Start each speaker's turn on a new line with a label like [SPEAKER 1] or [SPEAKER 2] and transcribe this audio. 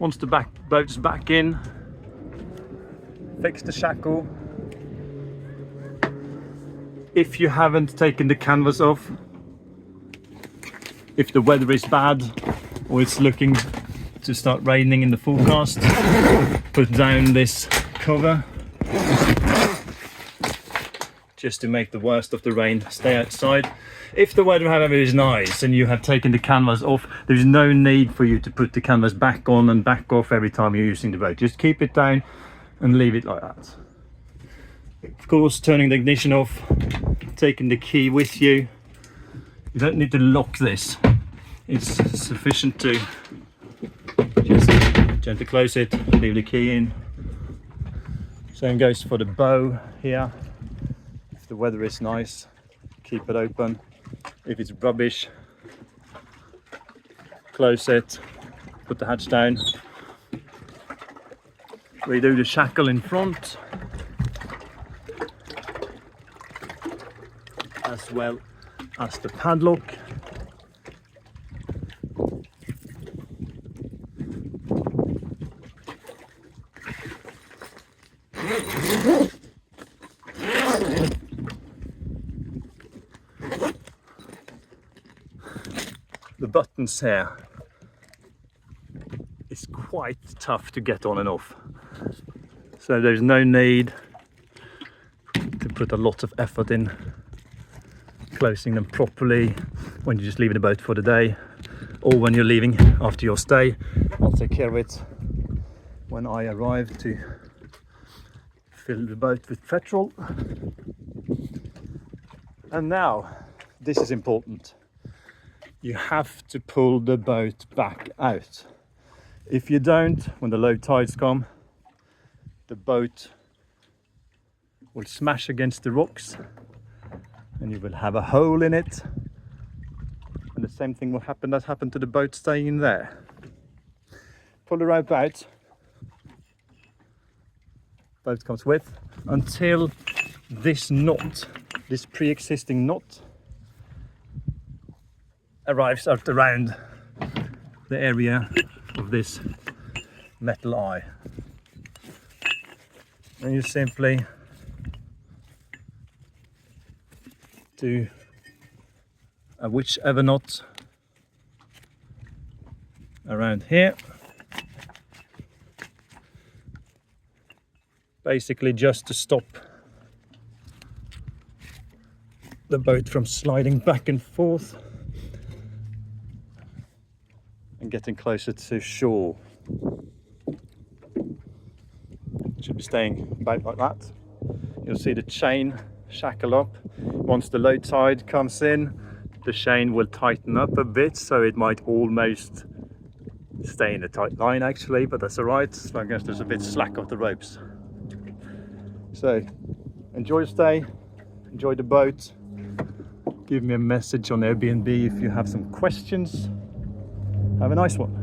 [SPEAKER 1] Once the boat's back in, fix the shackle. If you haven't taken the canvas off, if the weather is bad or it's looking to start raining in the forecast, put down this cover just to make the worst of the rain stay outside. If the weather, however, is nice and you have taken the canvas off, there's no need for you to put the canvas back on and back off every time you're using the boat. Just keep it down and leave it like that. Of course, turning the ignition off, taking the key with you. You don't need to lock this. It's sufficient to just gently close it, leave the key in. Same goes for the bow here. If the weather is nice, keep it open. If it's rubbish, close it, put the hatch down. Redo the shackle in front, as well as the padlock. The buttons here is quite tough to get on and off, so there's no need to put a lot of effort in closing them properly when you're just leaving the boat for the day or when you're leaving after your stay. I'll take care of it when I arrive to fill the boat with petrol. And now, this is important. You have to pull the boat back out. If you don't, when the low tides come, the boat will smash against the rocks and you will have a hole in it. And the same thing will happen that happened to the boat staying in there. Pull the rope out. Boat comes with until this knot, this pre-existing knot, arrives at around the area of this metal eye. And you simply do whichever knot around here, basically just to stop the boat from sliding back and forth and getting closer to shore. It should be staying about like that. You'll see the chain shackle up. Once the low tide comes in, the chain will tighten up a bit, so it might almost stay in a tight line actually, but that's alright, as long as there's a bit slack of the ropes. So enjoy your stay, enjoy the boat. Give me a message on Airbnb if you have some questions. Have a nice one.